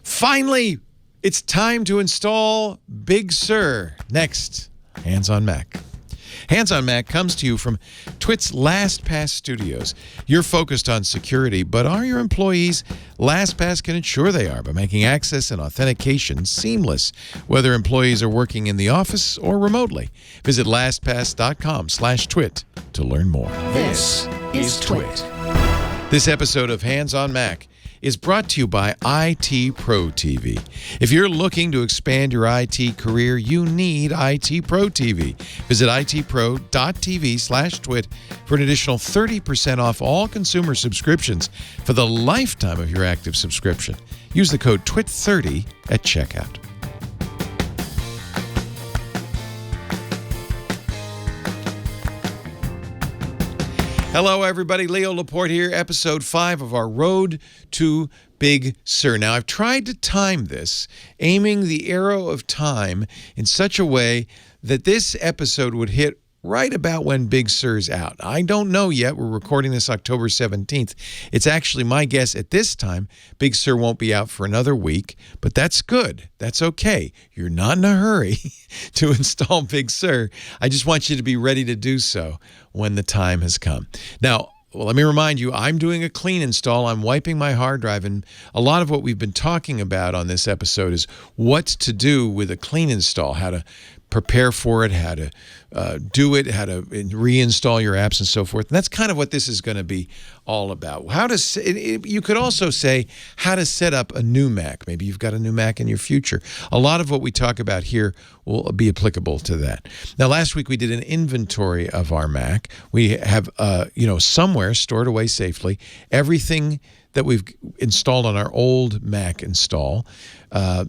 Finally, it's time to install Big Sur. Next, Hands on Mac. Hands on Mac comes to you from Twit's LastPass Studios. You're focused on security, but are your employees? LastPass can ensure they are by making access and authentication seamless, whether employees are working in the office or remotely. Visit lastpass.com/twit to learn more. This is Twit. This episode of Hands on Mac is brought to you by IT Pro TV. If you're looking to expand your IT career, you need IT Pro TV. Visit itpro.tv/twit for an additional 30% off all consumer subscriptions for the lifetime of your active subscription. Use the code TWIT30 at checkout. Hello, everybody. Leo Laporte here, episode 5 of our Road to Big Sur. Now, I've tried to time this, aiming the arrow of time in such a way that this episode would hit right about when Big Sur's out. I don't know yet. We're recording this October 17th. It's actually my guess at this time Big Sur won't be out for another week, but that's good. That's okay. You're not in a hurry to install Big Sur. I just want you to be ready to do so when the time has come. Now, well, let me remind you, I'm doing a clean install. I'm wiping my hard drive, and a lot of what we've been talking about on this episode is what to do with a clean install, how to prepare for it, how to do it, how to reinstall your apps and so forth. And that's kind of what this is going to be all about. You could also say how to set up a new Mac. Maybe you've got a new Mac in your future. A lot of what we talk about here will be applicable to that. Now, last week we did an inventory of our Mac. We have, somewhere stored away safely everything that we've installed on our old Mac install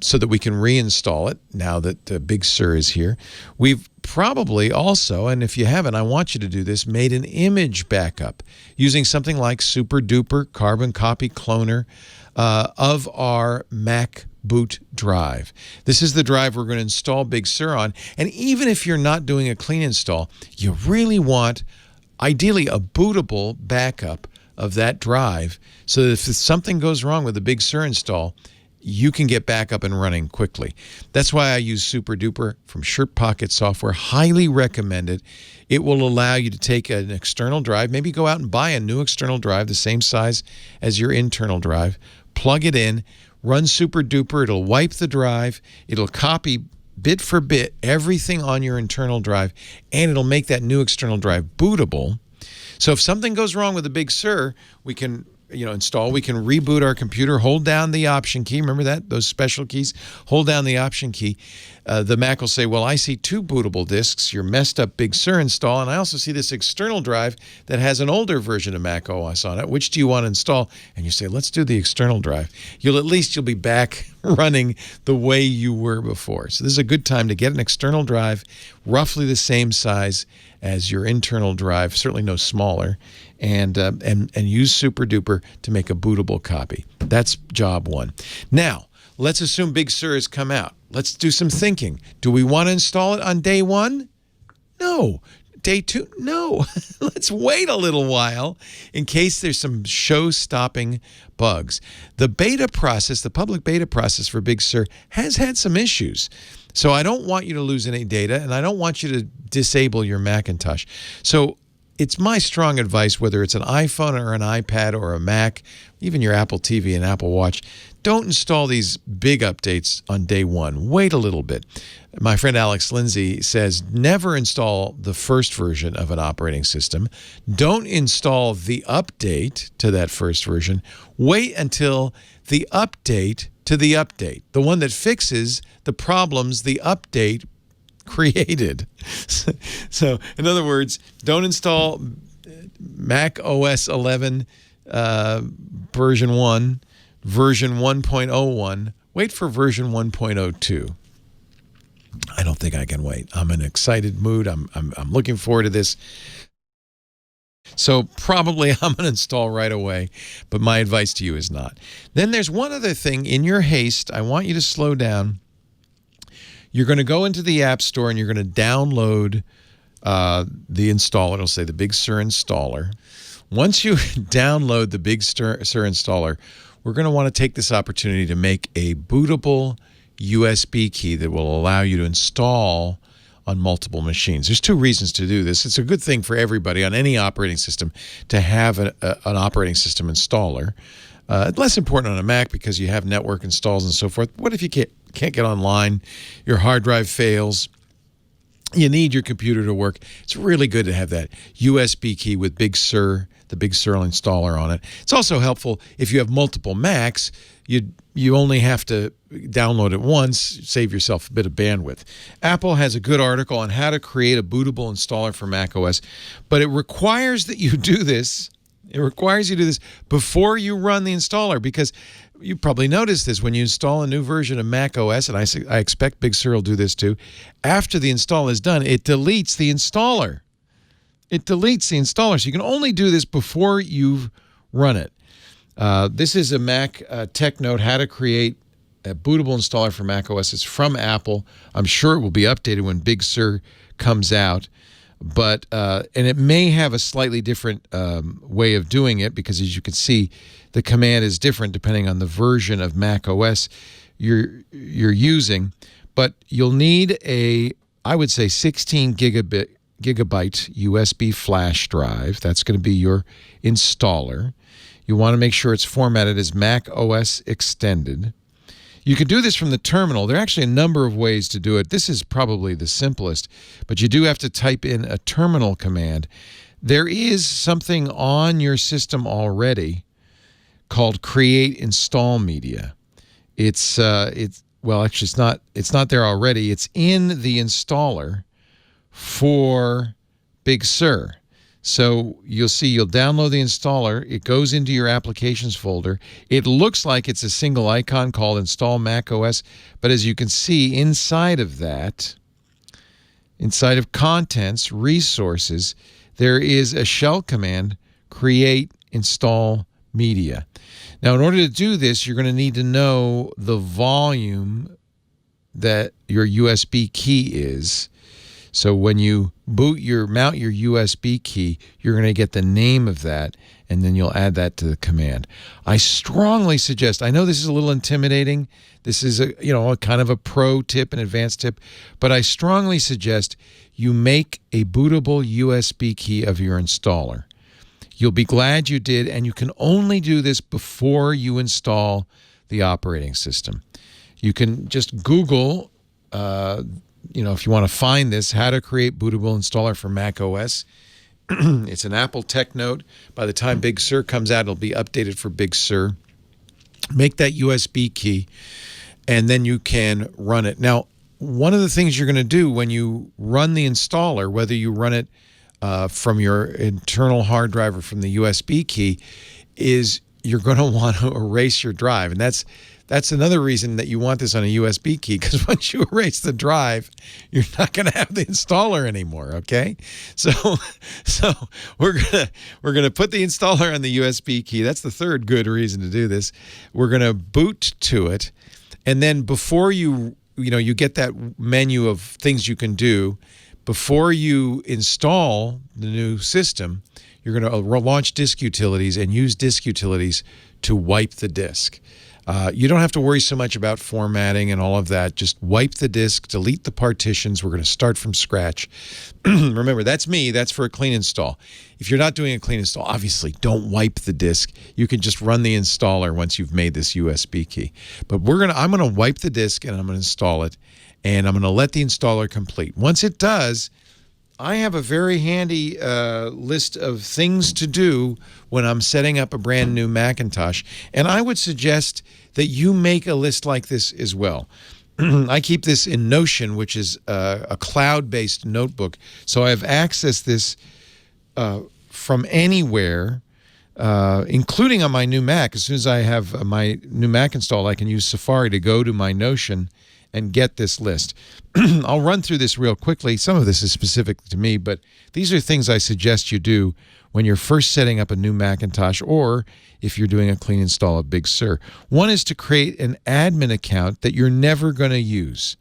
so that we can reinstall it now that Big Sur is here. We've probably also, and if you haven't, I want you to do this, made an image backup using something like Super Duper Carbon Copy Cloner of our Mac boot drive. This is the drive we're going to install Big Sur on. And even if you're not doing a clean install, you really want, ideally, a bootable backup of that drive so that if something goes wrong with the Big Sur install, you can get back up and running quickly. That's why I use Super Duper from Shirt Pocket Software. Highly recommended. It will allow you to take an external drive, maybe go out and buy a new external drive the same size as your internal drive, plug it in, run Super Duper. It'll wipe the drive. It'll copy bit for bit everything on your internal drive, and it'll make that new external drive bootable. So if something goes wrong with the Big Sur, we can install. We can reboot our computer, hold down the Option key. Remember that? Those special keys? Hold down the Option key. The Mac will say, well, I see 2 bootable disks, your messed up Big Sur install, and I also see this external drive that has an older version of macOS on it. Which do you want to install? And you say, let's do the external drive. You'll be back running the way you were before. So this is a good time to get an external drive, roughly the same size as your internal drive, certainly no smaller, and use Super Duper to make a bootable copy. That's job one. Now, let's assume Big Sur has come out. Let's do some thinking. Do we want to install it on day 1? No. Day 2? No. Let's wait a little while in case there's some show-stopping bugs. The beta process, the public beta process for Big Sur has had some issues. So I don't want you to lose any data, and I don't want you to disable your Macintosh. So it's my strong advice, whether it's an iPhone or an iPad or a Mac, even your Apple TV and Apple Watch, don't install these big updates on day 1. Wait a little bit. My friend Alex Lindsay says never install the first version of an operating system. Don't install the update to that first version. Wait until the update to the update, the one that fixes the problems the update created. So, in other words, don't install Mac OS 11 version 1, version 1.01. Wait for version 1.02. I don't think I can wait. I'm in an excited mood. I'm looking forward to this. So probably I'm going to install right away, but my advice to you is not. Then there's one other thing. In your haste, I want you to slow down. You're going to go into the App Store and you're going to download the installer. It'll say the Big Sur installer. Once you download the Big Sur installer, we're going to want to take this opportunity to make a bootable USB key that will allow you to install on multiple machines. There's two reasons to do this. It's a good thing for everybody on any operating system to have an operating system installer. Less important on a Mac because you have network installs and so forth. What if you can't get online, your hard drive fails, you need your computer to work? It's really good to have that USB key with Big Sur, the Big Sur installer on it. It's also helpful if you have multiple Macs. You only have to download it once, save yourself a bit of bandwidth. Apple has a good article on how to create a bootable installer for macOS, but it requires that you do this. It requires you to do this before you run the installer, because you probably noticed this when you install a new version of macOS, and I expect Big Sur will do this too. After the install is done, it deletes the installer. It deletes the installer, so you can only do this before you've run it. This is a Mac Tech Note, how to create a bootable installer for macOS. It's from Apple. I'm sure it will be updated when Big Sur comes out. But and it may have a slightly different way of doing it, because as you can see, the command is different depending on the version of macOS you're using. But you'll need I would say 16 gigabyte USB flash drive. That's going to be your installer. You want to make sure it's formatted as macOS Extended. You can do this from the terminal. There are actually a number of ways to do it. This is probably the simplest, but you do have to type in a terminal command. There is something on your system already called Create Install Media. Well, actually it's not there already. It's in the installer for Big Sur. So you'll download the installer. It goes into your applications folder. It looks like it's a single icon called Install macOS, but as you can see inside of that, inside of Contents, Resources, there is a shell command, Create Install Media. Now, in order to do this, you're going to need to know the volume that your USB key is. So when you mount your USB key, you're going to get the name of that, and then you'll add that to the command. I strongly suggest, I know this is a little intimidating. This is a kind of a pro tip, an advanced tip, but I strongly suggest you make a bootable USB key of your installer. You'll be glad you did, and you can only do this before you install the operating system. You can just Google if you want to find this, how to create bootable installer for macOS. It's an Apple Tech Note. By the time Big Sur comes out, it'll be updated for Big Sur. Make that USB key, and then you can run it. Now, one of the things you're going to do when you run the installer, whether you run it from your internal hard drive or from the USB key, is you're going to want to erase your drive. And that's another reason that you want this on a USB key, because once you erase the drive, you're not going to have the installer anymore, okay? So we're going to put the installer on the USB key. That's the third good reason to do this. We're going to boot to it, and then before you get that menu of things you can do, before you install the new system, you're going to launch disk utilities and use disk utilities to wipe the disk. You don't have to worry so much about formatting and all of that. Just wipe the disk, delete the partitions. We're going to start from scratch. Remember, that's me. That's for a clean install. If you're not doing a clean install, obviously don't wipe the disk. You can just run the installer once you've made this USB key. But I'm going to wipe the disk, and I'm going to install it, and I'm going to let the installer complete. Once it does, I have a very handy list of things to do when I'm setting up a brand new Macintosh, and I would suggest that you make a list like this as well. I keep this in Notion, which is a cloud-based notebook, so I've accessed this from anywhere, including on my new Mac. As soon as I have my new Mac installed, I can use Safari to go to my Notion and get this list. I'll run through this real quickly. Some of this is specific to me, but these are things I suggest you do when you're first setting up a new Macintosh, or if you're doing a clean install of Big Sur. One is to create an admin account that you're never going to use.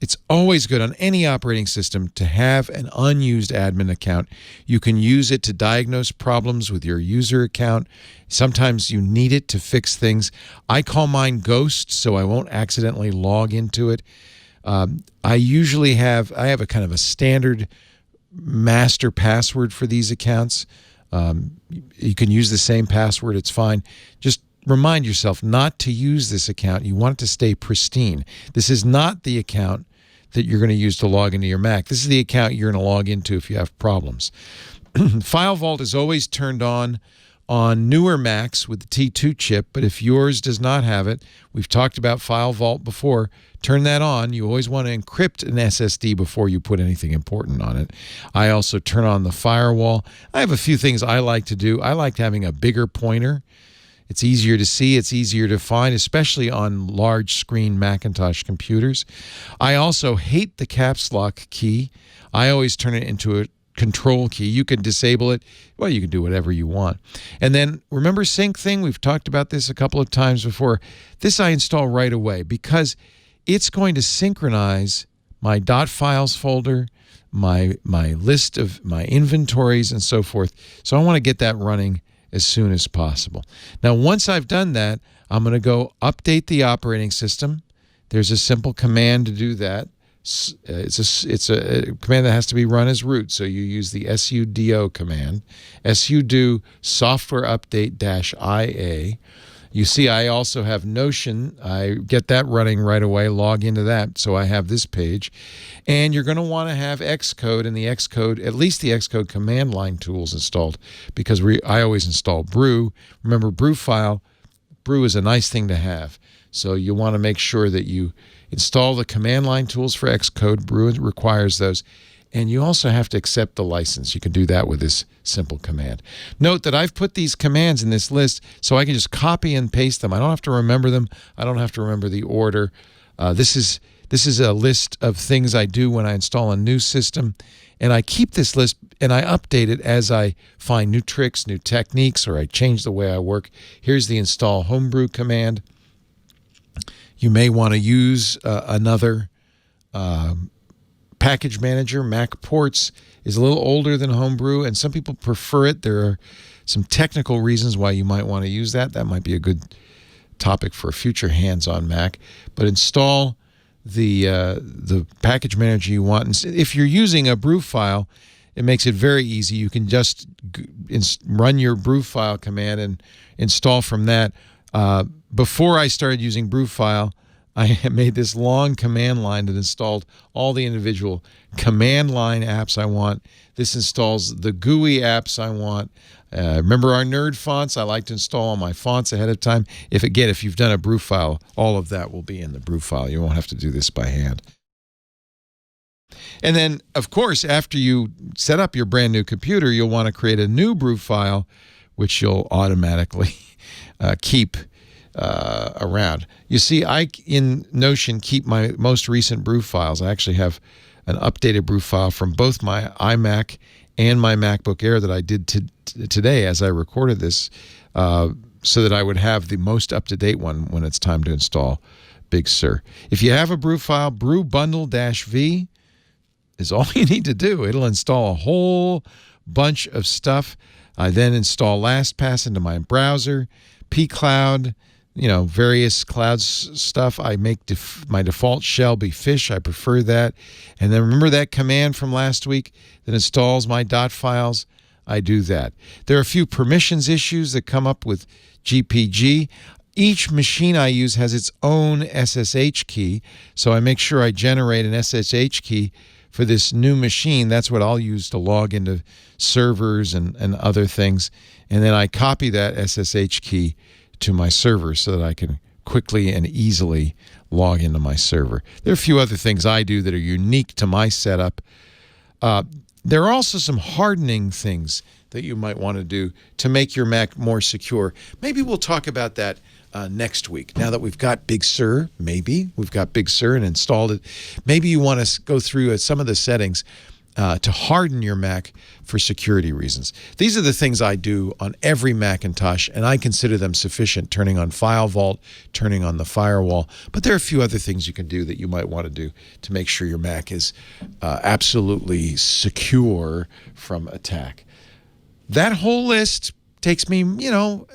It's always good on any operating system to have an unused admin account. You can use it to diagnose problems with your user account. Sometimes you need it to fix things. I call mine Ghost, so I won't accidentally log into it. I have a kind of a standard master password for these accounts. You can use the same password. It's fine. Just remind yourself not to use this account. You want it to stay pristine. This is not the account that you're going to use to log into your Mac. This is the account you're going to log into if you have problems. File Vault is always turned on newer Macs with the T2 chip, but if yours does not have it, we've talked about File Vault before, turn that on. You always want to encrypt an SSD before you put anything important on it. I also turn on the firewall. I have a few things I like to do. I like having a bigger pointer. It's easier to see, it's easier to find, especially on large screen Macintosh computers. I also hate the caps lock key. I always turn it into a control key. You can disable it. Well, you can do whatever you want. And then remember sync thing? We've talked about this a couple of times before. This I install right away because it's going to synchronize my .files folder, my list of my inventories and so forth. So I want to get that running as soon as possible. Now, once I've done that, I'm going to go update the operating system. There's a simple command to do that. It's a command that has to be run as root, so you use the sudo command, sudo software update -ia. You see, I also have Notion. I get that running right away, log into that, so I have this page. And you're going to want to have Xcode and the Xcode, at least the Xcode command line tools installed, because I always install Brew. Remember, Brew is a nice thing to have. So you want to make sure that you install the command line tools for Xcode. Brew requires those. And you also have to accept the license. You can do that with this simple command. Note that I've put these commands in this list so I can just copy and paste them. I don't have to remember them. I don't have to remember the order. This is a list of things I do when I install a new system. And I keep this list and I update it as I find new tricks, new techniques, or I change the way I work. Here's the install homebrew command. You may want to use another package manager. Macports is a little older than Homebrew, and some people prefer it. There are some technical reasons why you might want to use that. That might be a good topic for a future hands-on Mac. But install the package manager you want. And if you're using a brew file, it makes it very easy. You can just run your brew file command and install from that. Before I started using brew file, I made this long command line that installed all the individual command line apps I want. This installs the GUI apps I want. Remember our nerd fonts? I like to install all my fonts ahead of time. If you've done a brew file, all of that will be in the brew file. You won't have to do this by hand. And then, of course, after you set up your brand new computer, you'll want to create a new brew file, which you'll automatically keep around. You see, I, in Notion, keep my most recent brew files. I actually have an updated brew file from both my iMac and my MacBook Air that I did today as I recorded this, so that I would have the most up-to-date one when it's time to install Big Sur. If you have a brew file, brew bundle-v is all you need to do. It'll install a whole bunch of stuff. I then install LastPass into my browser, pCloud, various cloud stuff. I make my default shell be fish. I prefer that. And then remember that command from last week that installs my .files? I do that. There are a few permissions issues that come up with GPG. Each machine I use has its own SSH key, so I make sure I generate an SSH key for this new machine. That's what I'll use to log into servers and other things. And then I copy that SSH key to my server so that I can quickly and easily log into my server. There are a few other things I do that are unique to my setup. There are also some hardening things that you might want to do to make your Mac more secure. Maybe we'll talk about that next week. Now that we've got Big Sur, and installed it, maybe you want to go through some of the settings. to harden your Mac for security reasons. These are the things I do on every Macintosh, and I consider them sufficient, turning on File Vault, turning on the firewall. But there are a few other things you can do that you might want to do to make sure your Mac is absolutely secure from attack. That whole list takes me,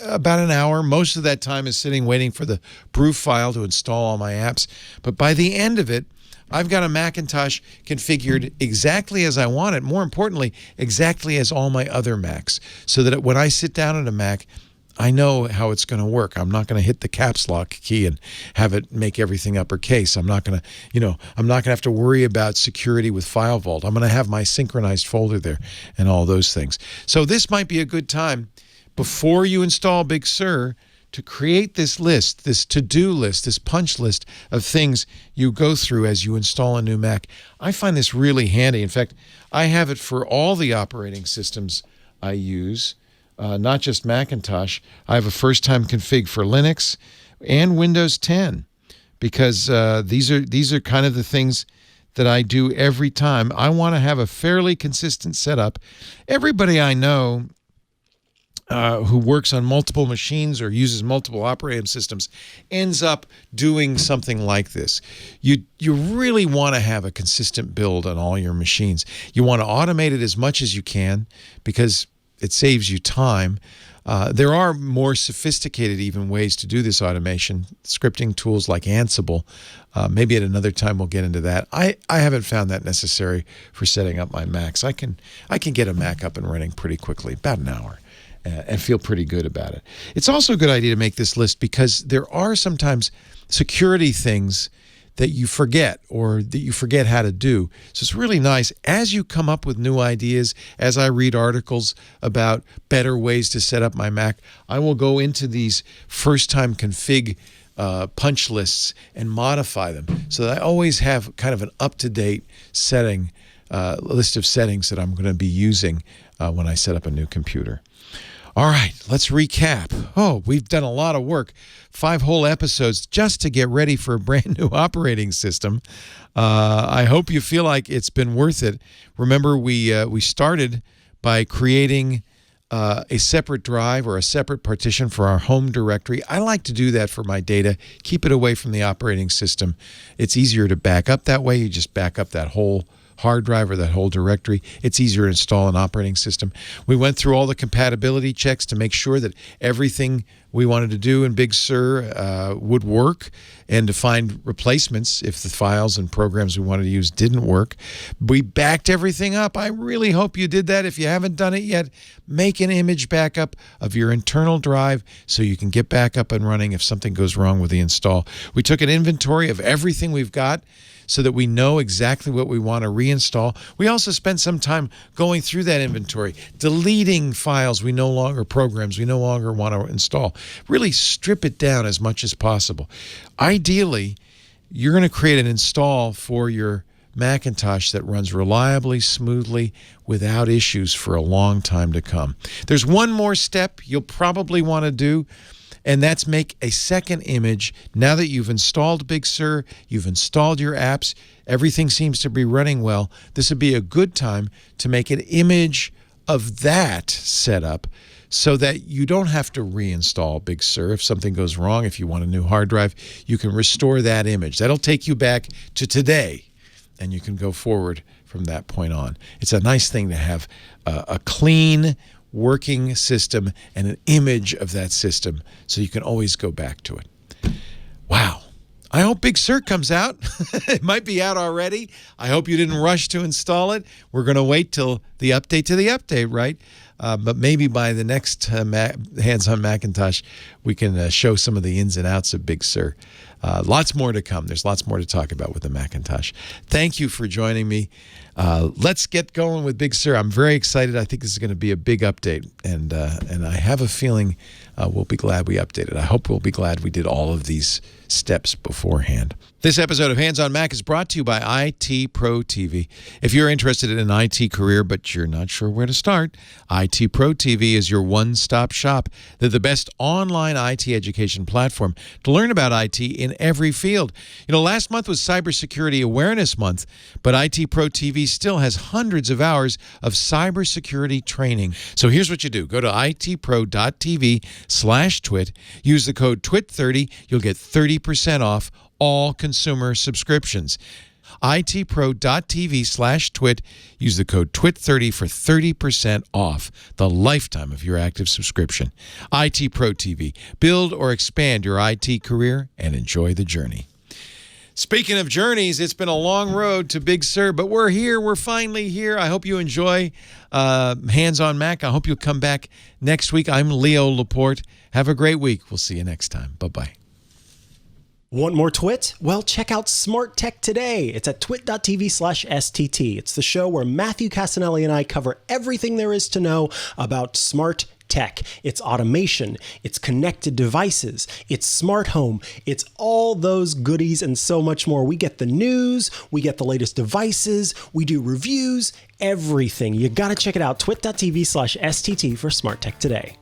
about an hour. Most of that time is sitting waiting for the proof file to install all my apps. But by the end of it, I've got a Macintosh configured exactly as I want it. More importantly, exactly as all my other Macs, so that when I sit down at a Mac, I know how it's going to work. I'm not going to hit the caps lock key and have it make everything uppercase. I'm not going to, I'm not going to have to worry about security with File Vault. I'm going to have my synchronized folder there and all those things. So this might be a good time before you install Big Sur to create this list, this to-do list, this punch list of things you go through as you install a new Mac. I find this really handy. In fact, I have it for all the operating systems I use, not just Macintosh. I have a first-time config for Linux and Windows 10 because these are kind of the things that I do every time. I want to have a fairly consistent setup. Everybody I know who works on multiple machines or uses multiple operating systems ends up doing something like this. You really want to have a consistent build on all your machines. You want to automate it as much as you can because it saves you time. There are more sophisticated even ways to do this automation, scripting tools like Ansible. Maybe at another time we'll get into that. I haven't found that necessary for setting up my Macs. I can get a Mac up and running pretty quickly, about an hour. And feel pretty good about it. It's also a good idea to make this list because there are sometimes security things that you forget or that you forget how to do. So it's really nice as you come up with new ideas, as I read articles about better ways to set up my Mac, I will go into these first-time config punch lists and modify them so that I always have kind of an up-to-date setting, list of settings that I'm going to be using when I set up a new computer. All right, let's recap. Oh, we've done a lot of work, 5 whole episodes just to get ready for a brand new operating system. I hope you feel like it's been worth it. Remember, we started by creating a separate drive or a separate partition for our home directory. I like to do that for my data, keep it away from the operating system. It's easier to back up that way. You just back up that whole hard drive or that whole directory. It's easier to install an operating system. We went through all the compatibility checks to make sure that everything we wanted to do in Big Sur would work and to find replacements if the files and programs we wanted to use didn't work. We backed everything up. I really hope you did that. If you haven't done it yet, make an image backup of your internal drive so you can get back up and running if something goes wrong with the install. We took an inventory of everything we've got so that we know exactly what we want to reinstall. We also spent some time going through that inventory, deleting files programs we no longer want to install. Really strip it down as much as possible. Ideally, you're going to create an install for your Macintosh that runs reliably, smoothly, without issues for a long time to come. There's one more step you'll probably want to do, and that's make a second image. Now that you've installed Big Sur, you've installed your apps, everything seems to be running well, this would be a good time to make an image of that setup so that you don't have to reinstall Big Sur. If something goes wrong, if you want a new hard drive, you can restore that image. That'll take you back to today, and you can go forward from that point on. It's a nice thing to have a clean, working system and an image of that system so you can always go back to it. Wow. I hope Big Sur comes out. It might be out already. I hope you didn't rush to install it. We're going to wait till the update to the update, right? But maybe by the next Hands-on Macintosh, we can show some of the ins and outs of Big Sur. Lots more to come. There's lots more to talk about with the Macintosh. Thank you for joining me. Let's get going with Big Sur. I'm very excited. I think this is going to be a big update, and I have a feeling we'll be glad we updated. I hope we'll be glad we did all of these steps beforehand. This episode of Hands on Mac is brought to you by IT Pro TV. If you're interested in an IT career but you're not sure where to start, IT Pro TV is your one-stop shop. They're the best online IT education platform to learn about IT in in every field. Last month was Cybersecurity Awareness Month, but IT Pro TV still has hundreds of hours of cybersecurity training. So here's what you do. Go to itpro.tv/twit. Use the code TWIT30. You'll get 30% off all consumer subscriptions. itpro.tv/twit. Use the code TWIT30 for 30% off the lifetime of your active subscription. IT Pro TV. Build or expand your IT career and enjoy the journey. Speaking of journeys, it's been a long road to Big Sur, but we're here. We're finally here. I hope you enjoy Hands on Mac. I hope you'll come back next week. I'm Leo Laporte. Have a great week. We'll see you next time. Bye-bye. Want more Twit? Well, check out Smart Tech Today. It's at twit.tv/STT. It's the show where Matthew Casanelli and I cover everything there is to know about smart tech. It's automation, it's connected devices, it's smart home, it's all those goodies and so much more. We get the news, we get the latest devices, we do reviews, everything. You got to check it out, twit.tv/STT for Smart Tech Today.